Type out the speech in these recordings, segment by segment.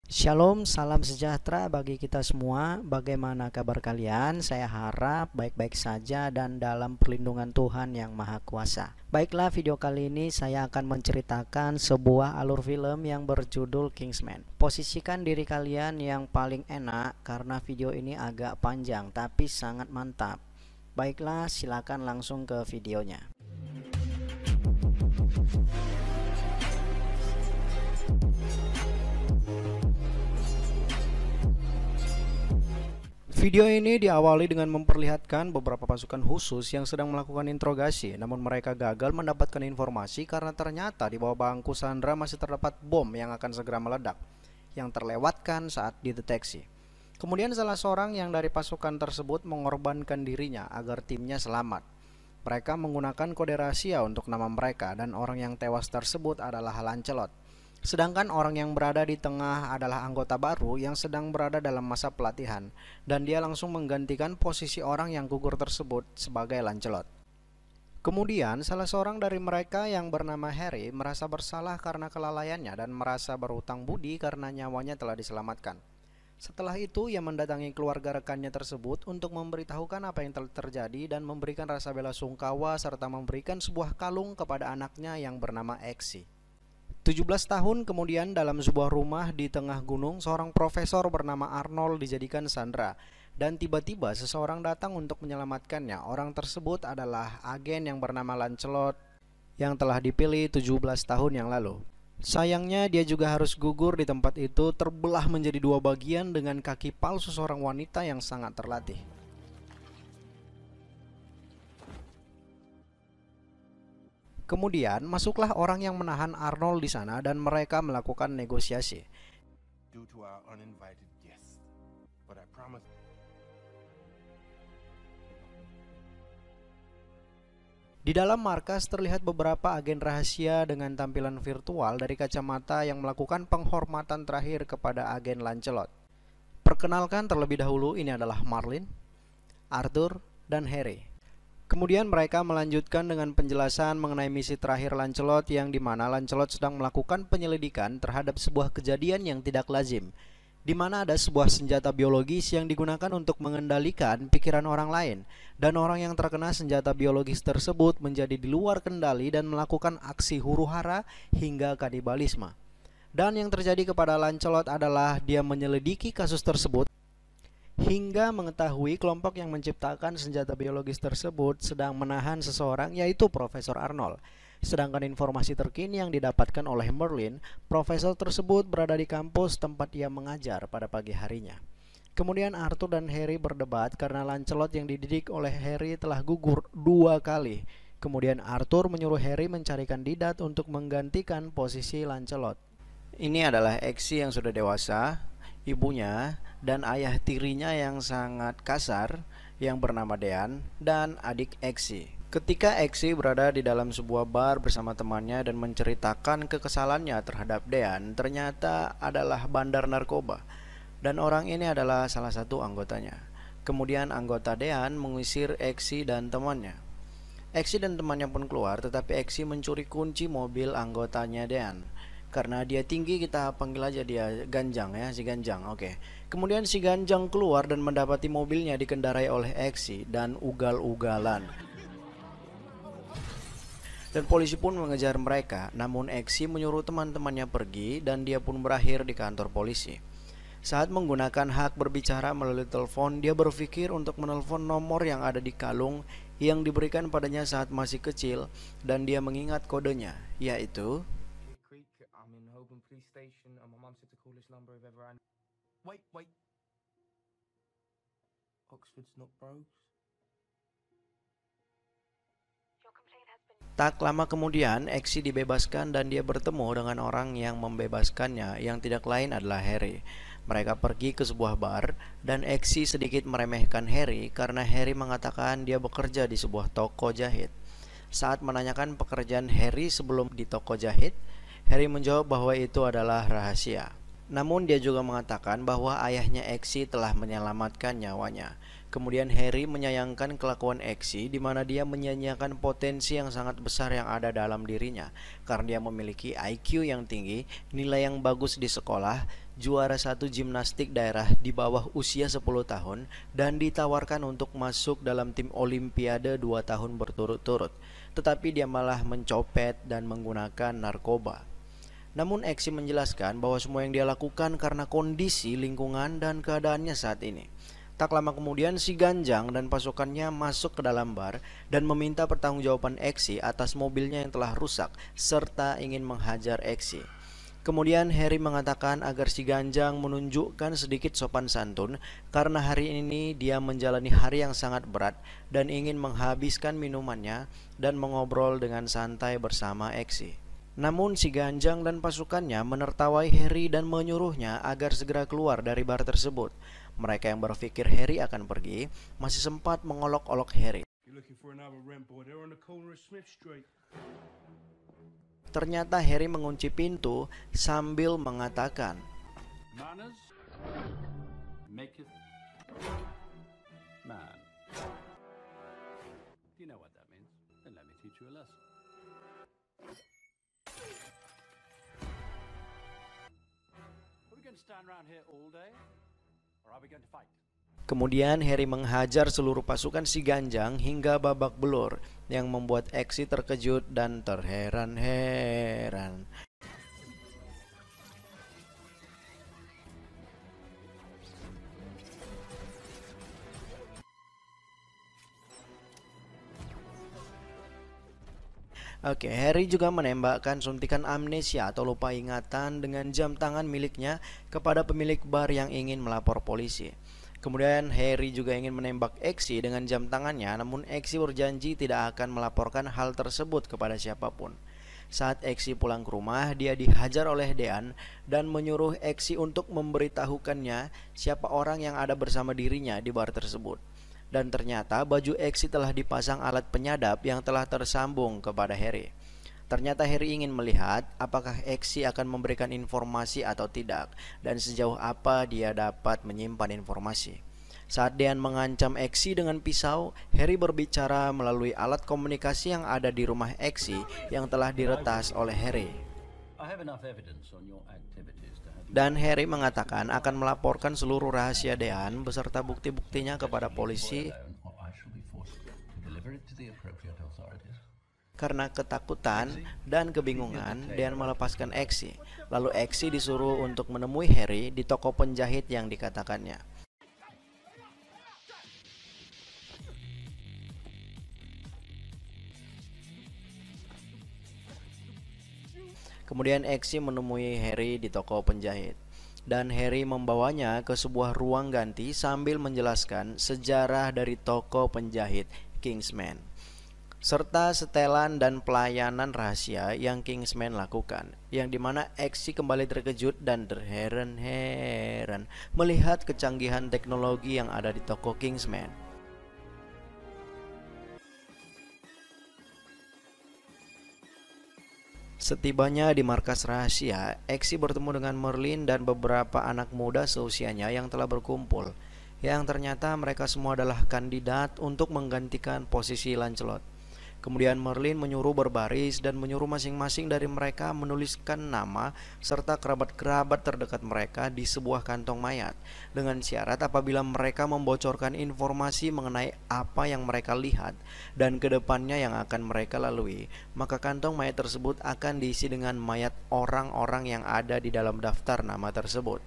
Shalom, salam sejahtera bagi kita semua. Bagaimana kabar kalian? Saya harap baik-baik saja dan dalam perlindungan Tuhan yang Maha Kuasa. Baiklah, video kali ini saya akan menceritakan sebuah alur film yang berjudul Kingsman. Posisikan diri kalian yang paling enak karena video ini agak panjang tapi sangat mantap. Baiklah, silakan langsung ke videonya. Video ini diawali dengan memperlihatkan beberapa pasukan khusus yang sedang melakukan interogasi, namun mereka gagal mendapatkan informasi karena ternyata di bawah bangku Sandra masih terdapat bom yang akan segera meledak, yang terlewatkan saat dideteksi. Kemudian salah seorang yang dari pasukan tersebut mengorbankan dirinya agar timnya selamat. Mereka menggunakan kode rahasia untuk nama mereka dan orang yang tewas tersebut adalah Lancelot. Sedangkan orang yang berada di tengah adalah anggota baru yang sedang berada dalam masa pelatihan, dan dia langsung menggantikan posisi orang yang gugur tersebut sebagai Lancelot. Kemudian salah seorang dari mereka yang bernama Harry merasa bersalah karena kelalaiannya dan merasa berhutang budi karena nyawanya telah diselamatkan. Setelah itu ia mendatangi keluarga rekannya tersebut untuk memberitahukan apa yang telah terjadi dan memberikan rasa bela sungkawa serta memberikan sebuah kalung kepada anaknya yang bernama Exy. 17 tahun kemudian dalam sebuah rumah di tengah gunung, seorang profesor bernama Arnold dijadikan sandera. Dan tiba-tiba seseorang datang untuk menyelamatkannya. Orang tersebut adalah agen yang bernama Lancelot yang telah dipilih 17 tahun yang lalu. Sayangnya dia juga harus gugur di tempat itu, terbelah menjadi dua bagian dengan kaki palsu seorang wanita yang sangat terlatih. Kemudian masuklah orang yang menahan Arnold di sana dan mereka melakukan negosiasi. Di dalam markas terlihat beberapa agen rahasia dengan tampilan virtual dari kacamata yang melakukan penghormatan terakhir kepada agen Lancelot. Perkenalkan terlebih dahulu, ini adalah Marlin, Arthur, dan Harry. Kemudian mereka melanjutkan dengan penjelasan mengenai misi terakhir Lancelot, yang dimana Lancelot sedang melakukan penyelidikan terhadap sebuah kejadian yang tidak lazim, di mana ada sebuah senjata biologis yang digunakan untuk mengendalikan pikiran orang lain, dan orang yang terkena senjata biologis tersebut menjadi di luar kendali dan melakukan aksi huru-hara hingga kanibalisme. Dan yang terjadi kepada Lancelot adalah dia menyelidiki kasus tersebut hingga mengetahui kelompok yang menciptakan senjata biologis tersebut sedang menahan seseorang, yaitu Profesor Arnold. Sedangkan informasi terkini yang didapatkan oleh Merlin, profesor tersebut berada di kampus tempat ia mengajar pada pagi harinya. Kemudian Arthur dan Harry berdebat karena Lancelot yang dididik oleh Harry telah gugur 2 kali. Kemudian Arthur menyuruh Harry mencari kandidat untuk menggantikan posisi Lancelot. Ini adalah Exy yang sudah dewasa, ibunya, dan ayah tirinya yang sangat kasar yang bernama Dean, dan adik Exy. Ketika Exy berada di dalam sebuah bar bersama temannya dan menceritakan kekesalannya terhadap Dean, ternyata adalah bandar narkoba, dan orang ini adalah salah satu anggotanya. Kemudian anggota Dean mengusir Exy dan temannya. Exy dan temannya pun keluar, tetapi Exy mencuri kunci mobil anggotanya Dean. Karena dia tinggi, kita panggil aja dia Ganjang ya, si Ganjang. Oke. Kemudian si Ganjang keluar dan mendapati mobilnya dikendarai oleh Exy dan ugal-ugalan. Dan polisi pun mengejar mereka, namun Exy menyuruh teman-temannya pergi dan dia pun berakhir di kantor polisi. Saat menggunakan hak berbicara melalui telepon, dia berpikir untuk menelpon nomor yang ada di kalung yang diberikan padanya saat masih kecil, dan dia mengingat kodenya, yaitu Wait. Oxford's not broke. Tak lama kemudian, Exy dibebaskan dan dia bertemu dengan orang yang membebaskannya, yang tidak lain adalah Harry. Mereka pergi ke sebuah bar, dan Exy sedikit meremehkan Harry karena Harry mengatakan dia bekerja di sebuah toko jahit. Saat menanyakan pekerjaan Harry sebelum di toko jahit, Harry menjawab bahwa itu adalah rahasia. Namun dia juga mengatakan bahwa ayahnya Exy telah menyelamatkan nyawanya. Kemudian Harry menyayangkan kelakuan Exy, di mana dia menyanyiakan potensi yang sangat besar yang ada dalam dirinya, karena dia memiliki IQ yang tinggi, nilai yang bagus di sekolah, juara satu gimnastik daerah di bawah usia 10 tahun dan ditawarkan untuk masuk dalam tim Olimpiade 2 tahun berturut-turut, tetapi dia malah mencopet dan menggunakan narkoba. Namun Eksi menjelaskan bahwa semua yang dia lakukan karena kondisi, lingkungan, dan keadaannya saat ini. Tak lama kemudian si Ganjang dan pasukannya masuk ke dalam bar dan meminta pertanggungjawaban Eksi atas mobilnya yang telah rusak serta ingin menghajar Eksi. Kemudian Harry mengatakan agar si Ganjang menunjukkan sedikit sopan santun karena hari ini dia menjalani hari yang sangat berat dan ingin menghabiskan minumannya dan mengobrol dengan santai bersama Eksi. Namun si Ganjang dan pasukannya menertawai Harry dan menyuruhnya agar segera keluar dari bar tersebut. Mereka yang berpikir Harry akan pergi masih sempat mengolok-olok Harry. Ternyata Harry mengunci pintu sambil mengatakan, Manners maketh man. Do you know what that means? Then let me teach you a lesson. Are we going to stand around here all day? Or are we going to fight? Kemudian Harry menghajar seluruh pasukan si Ganjang hingga babak belur yang membuat Eksi terkejut dan terheran-heran. Oke, Harry juga menembakkan suntikan amnesia atau lupa ingatan dengan jam tangan miliknya kepada pemilik bar yang ingin melapor polisi. Kemudian Harry juga ingin menembak Eksi dengan jam tangannya, namun Eksi berjanji tidak akan melaporkan hal tersebut kepada siapapun. Saat Eksi pulang ke rumah, dia dihajar oleh Dean dan menyuruh Eksi untuk memberitahukannya siapa orang yang ada bersama dirinya di bar tersebut. Dan ternyata baju Eksi telah dipasang alat penyadap yang telah tersambung kepada Harry. Ternyata Harry ingin melihat apakah Eksi akan memberikan informasi atau tidak dan sejauh apa dia dapat menyimpan informasi. Saat Dean mengancam Eksi dengan pisau, Harry berbicara melalui alat komunikasi yang ada di rumah Eksi yang telah diretas oleh Harry. Dan Harry mengatakan akan melaporkan seluruh rahasia Dean beserta bukti-buktinya kepada polisi. Karena ketakutan dan kebingungan, Dean melepaskan Eksi. Lalu Eksi disuruh untuk menemui Harry di toko penjahit yang dikatakannya. Kemudian Eksi menemui Harry di toko penjahit. Dan Harry membawanya ke sebuah ruang ganti sambil menjelaskan sejarah dari toko penjahit Kingsman serta setelan dan pelayanan rahasia yang Kingsman lakukan, yang dimana Eksi kembali terkejut dan terheran-heran melihat kecanggihan teknologi yang ada di toko Kingsman. Setibanya di markas rahasia, Eksi bertemu dengan Merlin dan beberapa anak muda seusianya yang telah berkumpul, yang ternyata mereka semua adalah kandidat untuk menggantikan posisi Lancelot. Kemudian Merlin menyuruh berbaris dan menyuruh masing-masing dari mereka menuliskan nama serta kerabat-kerabat terdekat mereka di sebuah kantong mayat, dengan syarat apabila mereka membocorkan informasi mengenai apa yang mereka lihat dan kedepannya yang akan mereka lalui, maka kantong mayat tersebut akan diisi dengan mayat orang-orang yang ada di dalam daftar nama tersebut.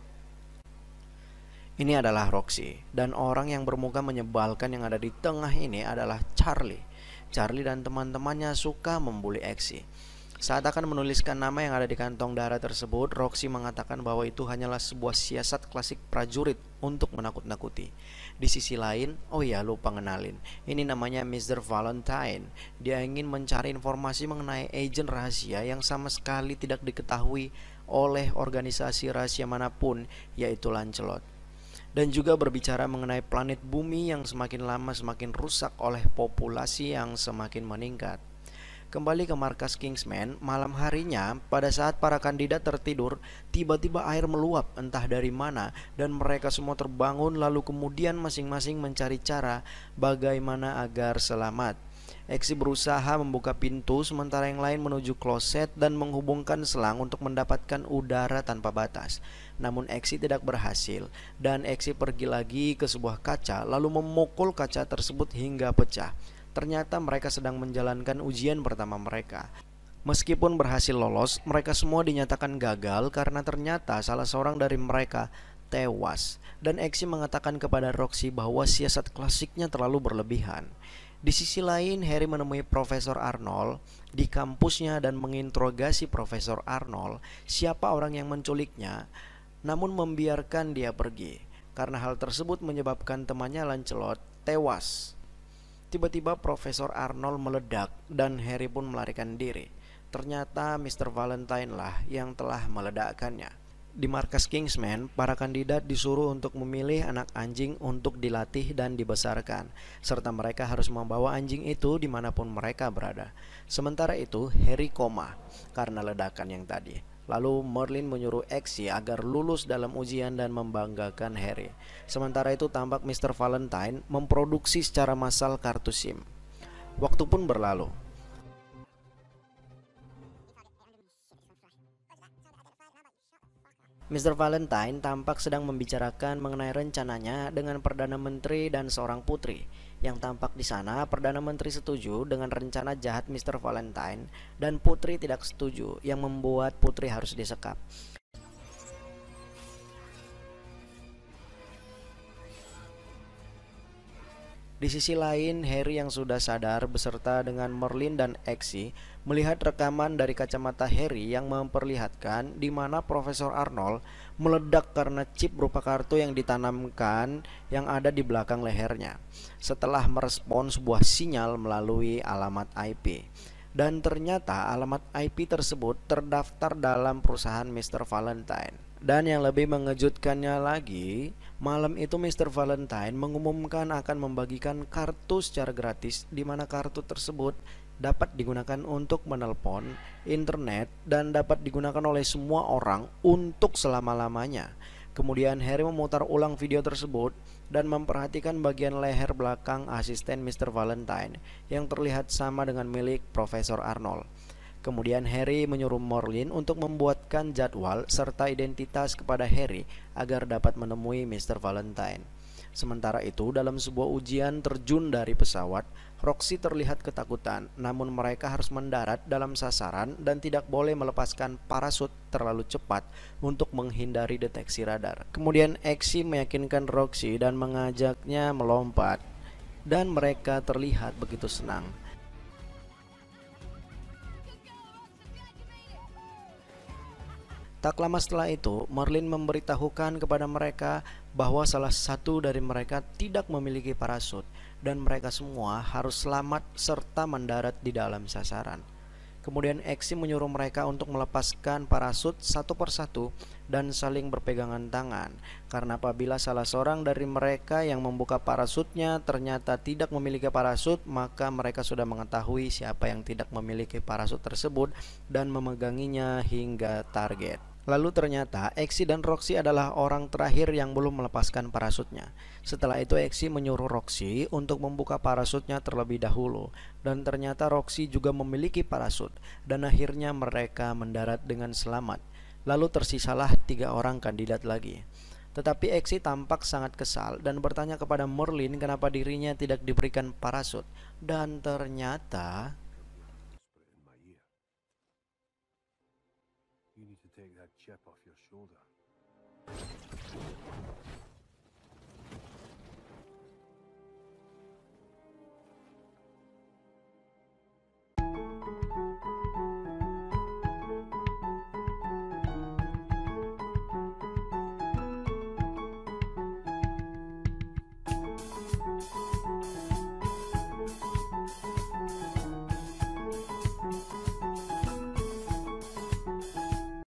Ini adalah Roxy, dan orang yang bermuka menyebalkan yang ada di tengah ini adalah Charlie. Charlie dan teman-temannya suka membuli Eksi. Saat akan menuliskan nama yang ada di kantong darah tersebut, Roxy mengatakan bahwa itu hanyalah sebuah siasat klasik prajurit untuk menakut-nakuti. Di sisi lain, oh ya lupa ngenalin, ini namanya Mr. Valentine. Dia ingin mencari informasi mengenai agen rahasia yang sama sekali tidak diketahui oleh organisasi rahasia manapun, yaitu Lancelot. Dan juga berbicara mengenai planet bumi yang semakin lama semakin rusak oleh populasi yang semakin meningkat. Kembali ke markas Kingsman, malam harinya pada saat para kandidat tertidur, tiba-tiba air meluap entah dari mana dan mereka semua terbangun lalu kemudian masing-masing mencari cara bagaimana agar selamat. Eksi berusaha membuka pintu sementara yang lain menuju kloset dan menghubungkan selang untuk mendapatkan udara tanpa batas. namun Exi tidak berhasil dan Exi pergi lagi ke sebuah kaca lalu memukul kaca tersebut hingga pecah. Ternyata mereka sedang menjalankan ujian pertama mereka. Meskipun berhasil lolos, mereka semua dinyatakan gagal karena ternyata salah seorang dari mereka tewas. Dan Exi mengatakan kepada Roxy bahwa siasat klasiknya terlalu berlebihan. Di sisi lain, Harry menemui Profesor Arnold di kampusnya dan menginterogasi Profesor Arnold siapa orang yang menculiknya, namun membiarkan dia pergi. Karena hal tersebut menyebabkan temannya Lancelot tewas. Tiba-tiba Profesor Arnold meledak dan Harry pun melarikan diri. Ternyata Mr. Valentine lah yang telah meledakkannya. Di markas Kingsman, para kandidat disuruh untuk memilih anak anjing untuk dilatih dan dibesarkan, serta mereka harus membawa anjing itu dimanapun mereka berada. Sementara itu, Harry koma karena ledakan yang tadi. Lalu Merlin menyuruh Exi agar lulus dalam ujian dan membanggakan Harry. Sementara itu tampak Mr. Valentine memproduksi secara massal kartu SIM. Waktu pun berlalu. Mr. Valentine tampak sedang membicarakan mengenai rencananya dengan Perdana Menteri dan seorang putri. Yang tampak di sana, Perdana Menteri setuju dengan rencana jahat Mr. Valentine dan putri tidak setuju, yang membuat putri harus disekap. Di sisi lain, Harry yang sudah sadar beserta dengan Merlin dan Exi melihat rekaman dari kacamata Harry yang memperlihatkan di mana Profesor Arnold meledak karena chip berupa kartu yang ditanamkan yang ada di belakang lehernya setelah merespon sebuah sinyal melalui alamat IP. Dan ternyata alamat IP tersebut terdaftar dalam perusahaan Mr. Valentine. Dan yang lebih mengejutkannya lagi, malam itu Mr. Valentine mengumumkan akan membagikan kartu secara gratis, di mana kartu tersebut dapat digunakan untuk menelpon, internet, dan dapat digunakan oleh semua orang untuk selama-lamanya. Kemudian Harry memutar ulang video tersebut dan memperhatikan bagian leher belakang asisten Mr. Valentine yang terlihat sama dengan milik Profesor Arnold. Kemudian Harry menyuruh Merlin untuk membuatkan jadwal serta identitas kepada Harry agar dapat menemui Mr. Valentine. Sementara itu, dalam sebuah ujian terjun dari pesawat, Roxy terlihat ketakutan, namun mereka harus mendarat dalam sasaran dan tidak boleh melepaskan parasut terlalu cepat untuk menghindari deteksi radar. Kemudian Exi meyakinkan Roxy dan mengajaknya melompat, dan mereka terlihat begitu senang. Tak lama setelah itu, Merlin memberitahukan kepada mereka bahwa salah satu dari mereka tidak memiliki parasut dan mereka semua harus selamat serta mendarat di dalam sasaran. Kemudian Exi menyuruh mereka untuk melepaskan parasut satu persatu dan saling berpegangan tangan, karena apabila salah seorang dari mereka yang membuka parasutnya ternyata tidak memiliki parasut, maka mereka sudah mengetahui siapa yang tidak memiliki parasut tersebut dan memeganginya hingga target. Lalu ternyata Exi dan Roxy adalah orang terakhir yang belum melepaskan parasutnya. Setelah itu Exi menyuruh Roxy untuk membuka parasutnya terlebih dahulu, dan ternyata Roxy juga memiliki parasut, dan akhirnya mereka mendarat dengan selamat. Lalu tersisalah 3 orang kandidat lagi. Tetapi Exi tampak sangat kesal dan bertanya kepada Merlin kenapa dirinya tidak diberikan parasut. Dan ternyata You need to take that chip off your shoulder.